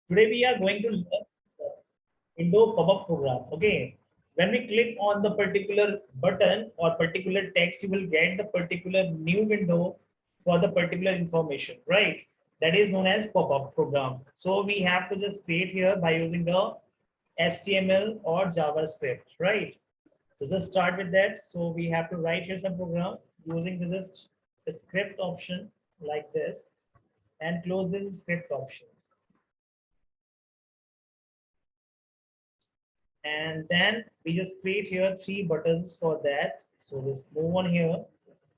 Today we are going to learn Indo pop-up program. Okay. When we click on the particular button or particular text, you will get the particular new window for the particular information, right? That is known as pop-up program. So we have to just create here by using the HTML or JavaScript, right? So just start with that. So we have to write here some program using the just the script option like this and close the script option. And then we just create here three buttons for that. So just move on here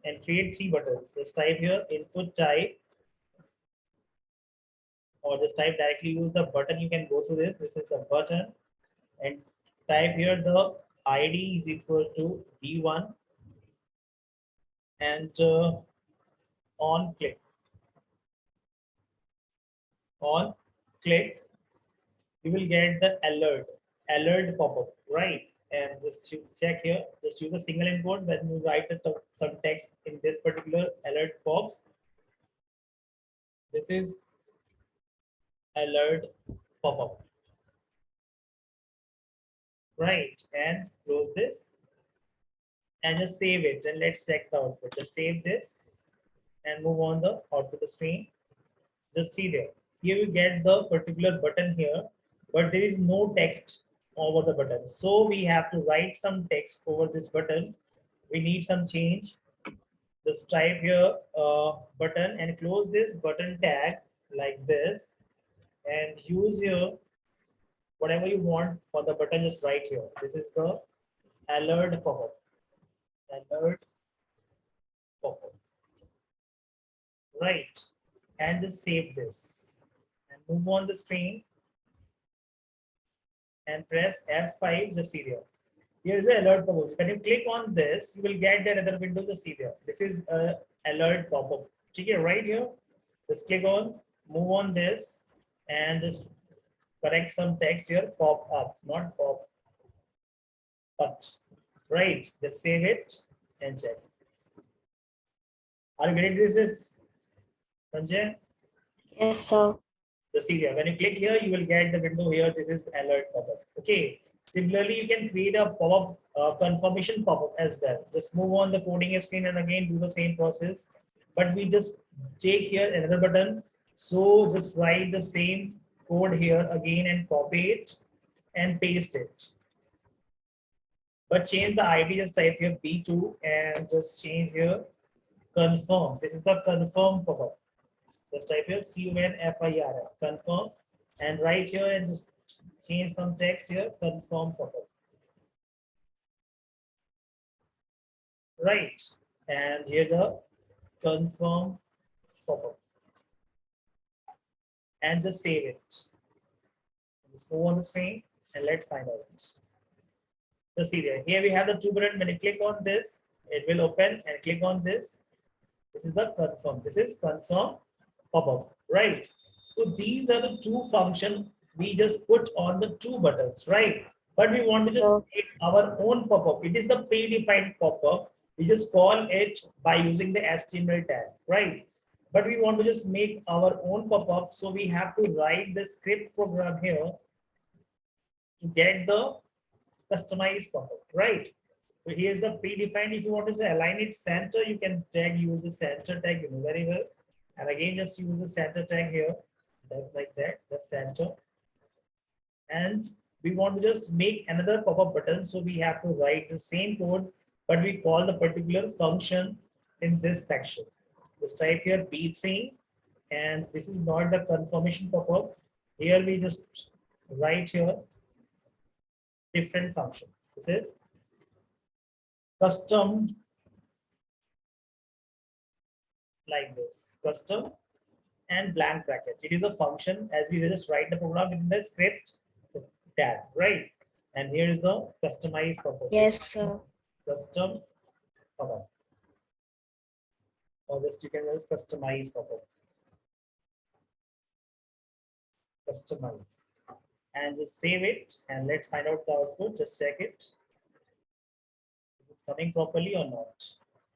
and create three buttons. Just type here input type, or just type directly use the button. You can go through this. This is the button, and type here the ID is equal to V1 and on click. On click, you will get the alert pop-up, right? And just check here, just use a single input. When you write some text in this particular alert box, this is alert pop-up, right? And close this and just save it, and let's check the output. Just save this and move on the output screen. Just see there. Here you get the particular button here, but there is no text over the button. So we have to write some text over this button. We need some change. Just type here button and close this button tag like this, and use here whatever you want for the button. Just write here. This is the alert pop-up. Alert pop-up. Right. And just save this and move on the screen and press F5. Just see there. Here is the alert pop-up. When you click on this, you will get the another window. Just see there. This is a alert pop-up. Okay, right here. Just click on, move on this, and just correct some text here. Pop up, not pop but. Right. Just save it and check. Are you getting this, Sanjay? Yes, sir. The serial. When you click here, you will get the window here. This is alert pop-up. Okay. Similarly, you can create a pop-up confirmation pop-up as well. Just move on the coding screen and again do the same process. But we just take here another button. So just write the same code here again and copy it and paste it. But change the ID. Just type here B2 and just change here confirm. This is the confirm pop-up. Just type here CONFIRM, confirm, and write here and just change some text here, confirm pop-up. Right. And here's a confirm pop-up. And just save it. Let's move on the screen and let's find out. Just see there. Here we have the two buttons. When you click on this, it will open, and click on this. This is the confirm. This is confirm pop-up, right? So these are the two functions we just put on the two buttons, right? But we want to just make our own pop-up. It is the predefined pop-up. We just call it by using the HTML tag, right? But we want to just make our own pop-up. So we have to write the script program here to get the customized pop-up, right? So here's the predefined. If you want to say align it center, you can tag, use the center tag, you know very well. And again, just use the center tag here. That's like that, the center. And we want to just make another pop-up button. So we have to write the same code, but we call the particular function in this section. Just type here B3, and this is not the confirmation pop-up. Here we just write here different function. This is custom, like this, custom and blank bracket. It is a function as we just write the program in the script tag, right? And here is the customized pop-up. Yes, sir. Custom pop-up. Or just you can just customize pop-up. Customize. And just save it and let's find out the output. Just check it. Is it coming properly or not?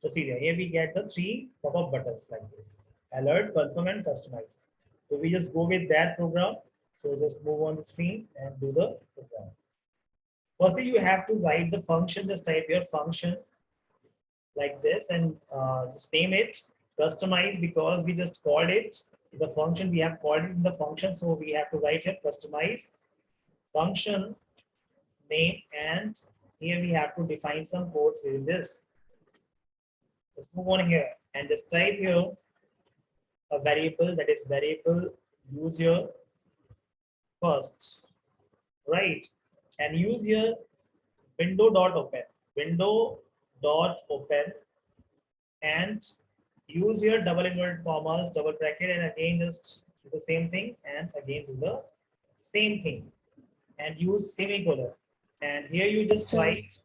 So see there, here we get the three pop-up buttons like this: alert, confirm, and customize. So we just go with that program So just move on the screen and do the program. Firstly, you have to write the function. Just type your function like this and just name it customize because we just called it the function. We have called it in the function, so we have to write here customize function name, and here we have to define some codes in this. Let's move on here and just type here a variable, that is variable use your first, right? And use your window dot open, window dot open, and use your double inverted commas, double bracket, and again just do the same thing, and again do the same thing, and use semicolon. And here you just So, write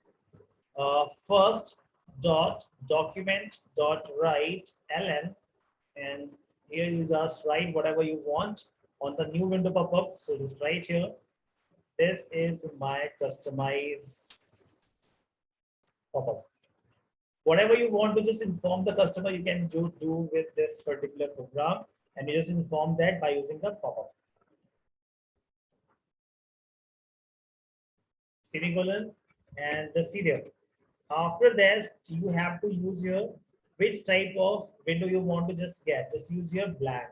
first dot document dot write ln, and here you just write whatever you want on the new window pop-up. So just write here, this is my customize pop-up. Whatever you want to just inform the customer, you can do with this particular program, and you just inform that by using the pop-up. Semicolon and the serial. After that, you have to use your which type of window you want to just get. Just use your blank.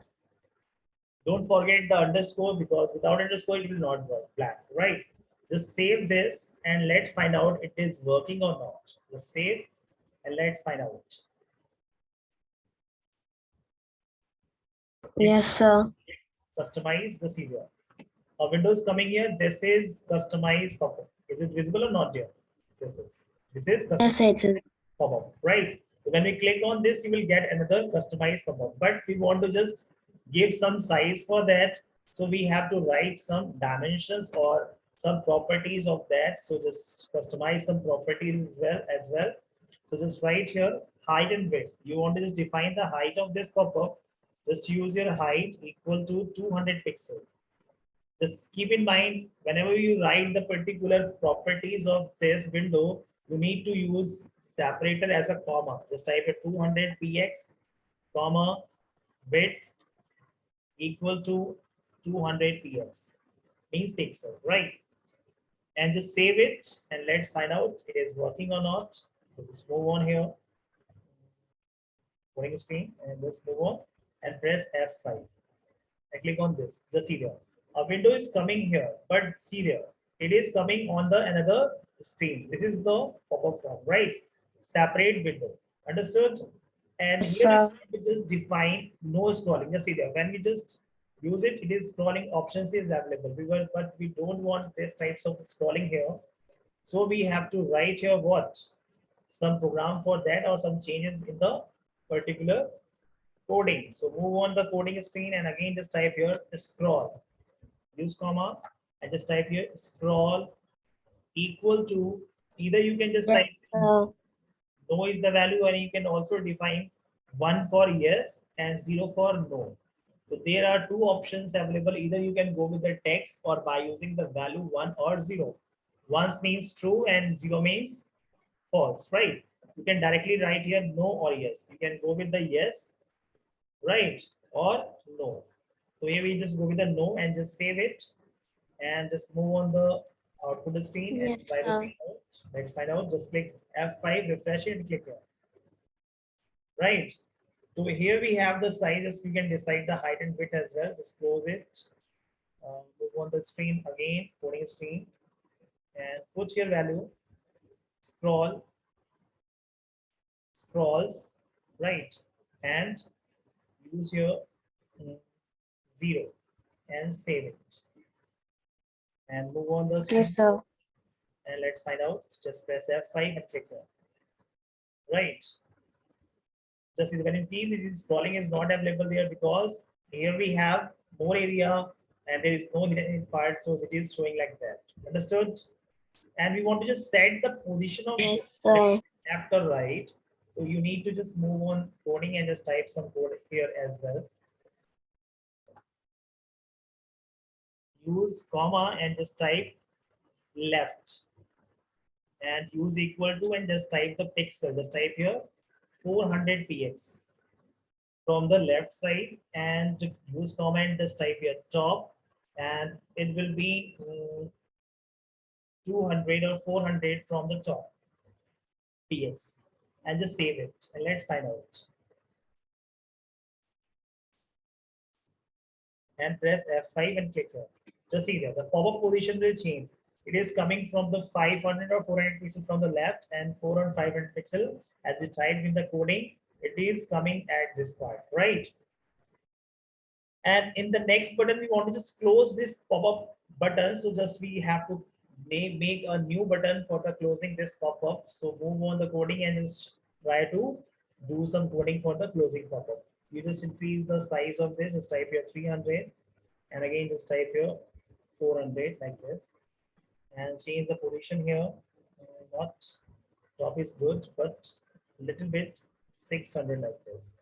Don't forget the underscore because without underscore it will not work. Blank, right? Just save this and let's find out it is working or not. Just save and let's find out. yes, sir. Customize the serial. A window is coming here. This is customized pop-up. Is it visible or not here? This is Yes, customized it's pop-up, right? So when we click on this, you will get another customized pop-up. But we want to just give some size for that. So we have to write some dimensions or some properties of that. So just customize some properties as well. So just write here height and width. You want to just define the height of this pop-up. Just use your height equal to 200 pixels. Just keep in mind, whenever you write the particular properties of this window, you need to use separator as a comma. Just type a 200 px, comma, width equal to 200 px, means pixel, right? And just save it and let's find out it is working or not. So just move on here, going screen, and just move on and press F5. I click on this, the serial. A window is coming here, but serial. It is coming on the another screen. This is the pop-up form, right? Separate window. Understood? And yes, here sir. we just define no scrolling. Just see there. When we just use it, it is scrolling options is available. But we don't want this types of scrolling here. So we have to write here what? Some program for that or some changes in the particular coding. So move on the coding screen and again just type here scroll. Use comma and just type here scroll equal to, either you can just type Yes, sir. no is the value, and you can also define 1 for yes and 0 for no. So there are two options available. Either you can go with the text or by using the value 1 or 0. 1 means true and 0 means false, right? You can directly write here no or yes. You can go with the yes, right, or no. So here we just go with the no and just save it and just move on the output screen and Yes, try this sir. thing out. Let's find out. Just click F5, refresh it, and click here. Right. So here we have the sizes. We can decide the height and width as well. Just close it. Move on the screen again, coding screen, and put your value. Scroll, scrolls, right, and use your 0 and save it. And move on the screen Yes, sir. and let's find out. Just press F5 and click here. Right. Just when in P's, it is scrolling is not available there because here we have more area and there is no hidden part, so it is showing like that. Understood? And we want to just set the position of Yes, sir. left or right. So you need to just move on coding and just type some code here as well. Use comma and just type left and use equal to and just type the pixel. Just type here 400 px from the left side and use comment, just type here top and it will be 200 or 400 from the top px, and just save it and let's find out and press F5 and click here. Just see there the pop-up position will change. It is coming from the 500 or 400 pixel from the left and 400 500 pixel as we typed in the coding. It is coming at this part, right? And in the next button, we want to just close this pop-up button. So just we have to make a new button for the closing this pop-up. So move on the coding and just try to do some coding for the closing pop-up. You just increase the size of this, just type here 300 and again just type here 400 like this and change the position here. Not top is good, but little bit 600 like this.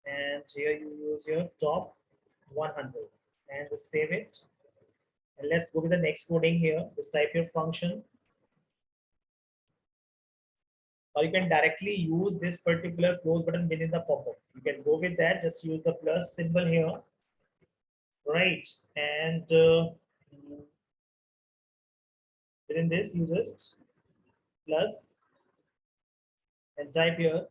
And here you use your top 100 and just save it. And let's go with the next coding here. Just type your function. Or you can directly use this particular close button within the pop-up. You can go with that. Just use the plus symbol here. Right. And within this, you just plus and type here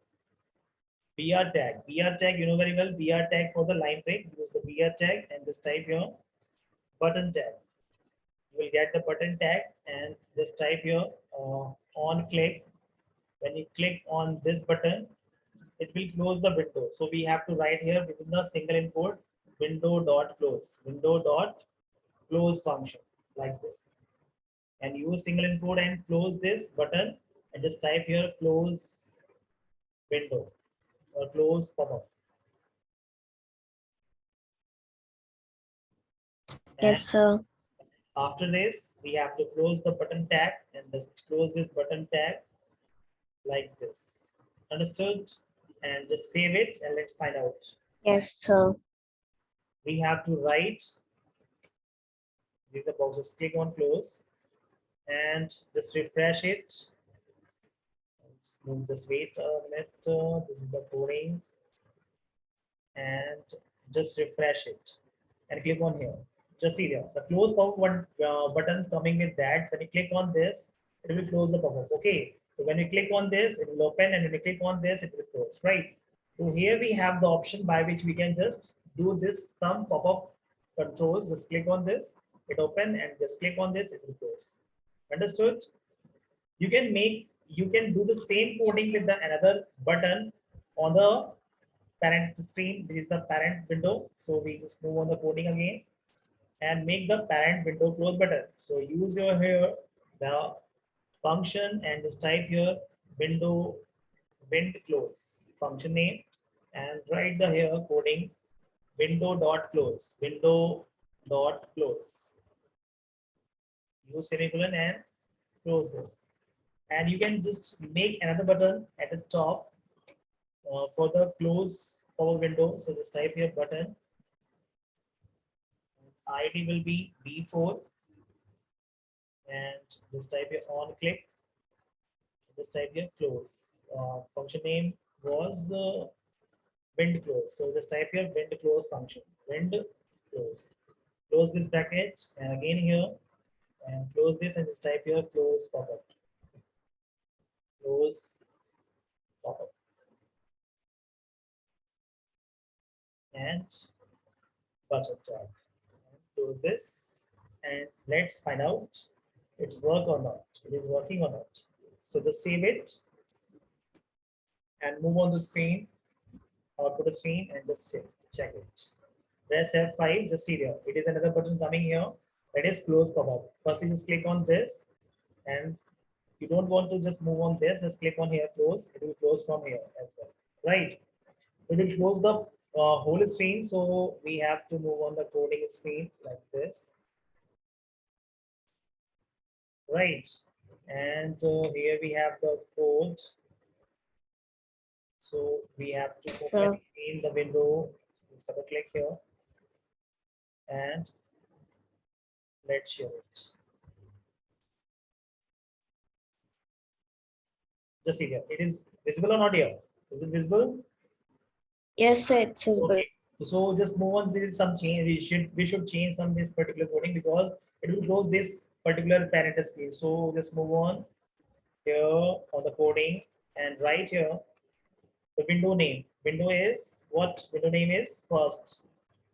BR tag. BR tag, you know very well, BR tag for the line break. Use the BR tag and just type here button tag. You will get the button tag and just type here on click. When you click on this button, it will close the window. So we have to write here within the single input window.close function like this. And use single input and close this button and just type here close window or close pop-up. Yes, sir. After this, we have to close the button tag and just close this button tag like this. Understood? And just save it and let's find out. Yes, sir. We have to write with the box, just click on close and just refresh it. Just wait a minute. This is the coding and just refresh it and click on here. Just see there the close pop-up one button coming with that. When you click on this, it will close the pop-up. Okay, so when you click on this, it will open, and when you click on this, it will close, right? So here we have the option by which we can just do this some pop-up controls. Just click on this, it open, and just click on this, it will close. Understood? You can do the same coding with the another button on the parent screen. This is the parent window. So we just move on the coding again and make the parent window close button. So use your here the function and just type here window wind close function name and write the here coding window.close. Use semicolon and close this. And you can just make another button at the top for the close power window. So just type here button. ID will be B4 and just type here on click. Just type here close. Function name was wind close. So just type here wind close function. Wind close. Close this bracket and again here and close this and just type here close pop-up. Close pop-up. And button tag. Close this and let's find out it's work or not. It is working or not. So just save it and move on the screen or to the screen and just check it. Press F5, just see there. It is another button coming here. That is close pop-up. First you just click on this and you don't want to just move on this, just click on here close. It will close from here as well. Right. It will close the whole screen. So we have to move on the coding screen like this. Right. And here we have the code. So we have to open in the window. Just double click here and let's show it. Just see here. It is visible or not here? Is it visible? Yes, sir, it's visible. Okay. So just move on. There is some change. We should change some this particular coding because it will close this particular parent screen. So just move on here on the coding and right here the window name. Window is what? Window name is first.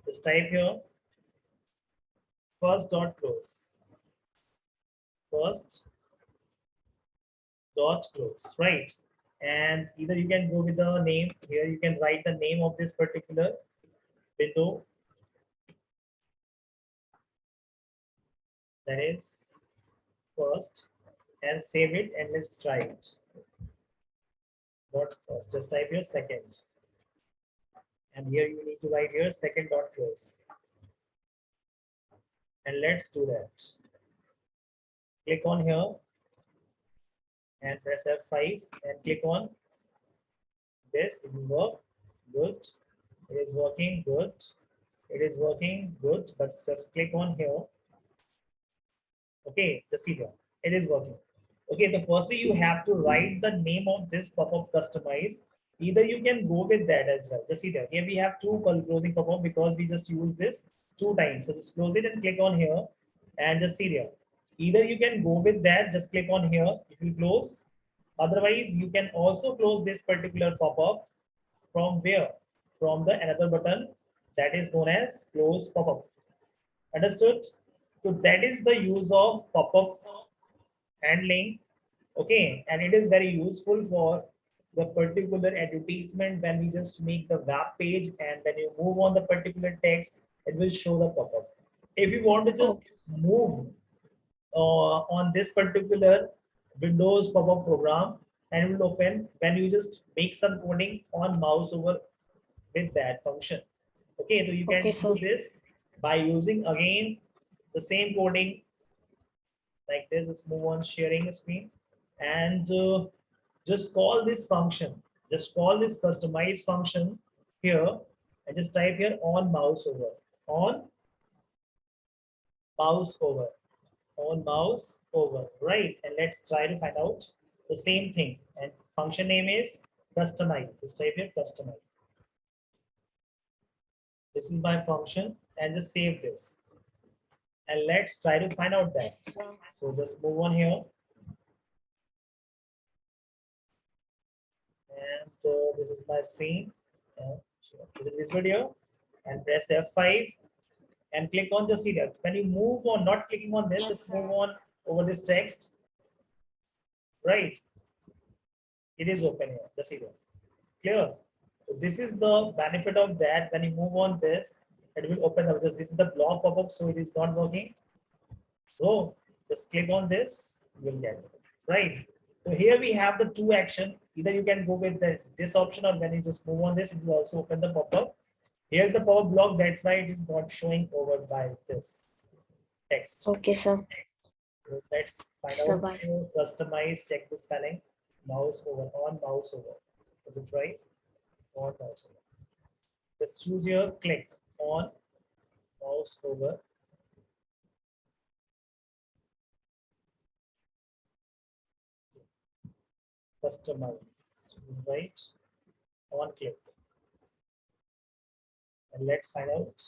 Just type here first dot close. First dot close. Right. And either you can go with the name here. You can write the name of this particular window, that is first, and save it and let's try it. Dot first. Just type here second. And here you need to write here second dot close. And let's do that. Click on here and press F5 and click on this. It will work. Good. It is working. Good. It is working. Good. But just click on here. Okay, the see here. It is working. Okay, the firstly you have to write the name of this pop-up customize. Either you can go with that as well. Just see there. Here we have two closing pop-up because we just use this 2 times. So just close it and click on here and just see there. Either you can go with that, just click on here, it will close. Otherwise, you can also close this particular pop-up from where? From the another button that is known as close pop-up. Understood? So that is the use of pop-up handling. Okay, and it is very useful for the particular advertisement when we just make the web page and when you move on the particular text, it will show the pop-up. If you want to just Okay. move on this particular Windows pop-up program and it will open when you just make some coding on mouse over with that function. Okay, so you Okay, can do sir. this by using again the same coding like this. Let's move on sharing the screen and just call this function. Just call this customize function here and just type here on mouse over. On mouse over. On mouse over. Right. And let's try to find out the same thing. And function name is customize. Just type here customize. This is my function and just save this. And let's try to find out that. Yes, sir. So just move on here. And this is my screen. This video and press F5 and click on the serial. When you move on, not clicking on this, Yes, just sir. move on over this text. Right. It is open here, the serial. Clear? So this is the benefit of that. When you move on this, it will open up. This is the block pop-up, so it is not working. So just click on this, you will get it. Right. So here we have the two action. Either you can go with this option, or when you just move on this, it will also open the pop-up. Here's the pop-up block. That's why it is not showing over by this text. Okay, sir. So let's find Sir, out bye. customize, check the spelling. Mouse over, on mouse over. Is it right? On mouse over. Just choose your click on mouse over. Customize, right? On click. And let's find out.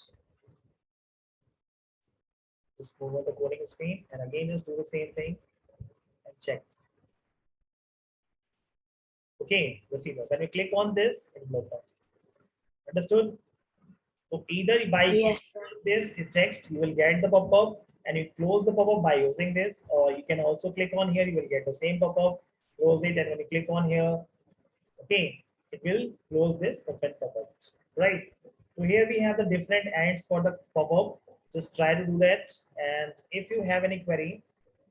Just move on the coding screen and again just do the same thing and check. Okay, let's see. When you click on this, it will open. Understood? So either by Yes, sir. this text, you will get the pop-up and you close the pop-up by using this, or you can also click on here, you will get the same pop-up, close it, and when you click on here, okay, it will close this open pop-up, right? So here we have the different ends for the pop-up. Just try to do that. And if you have any query,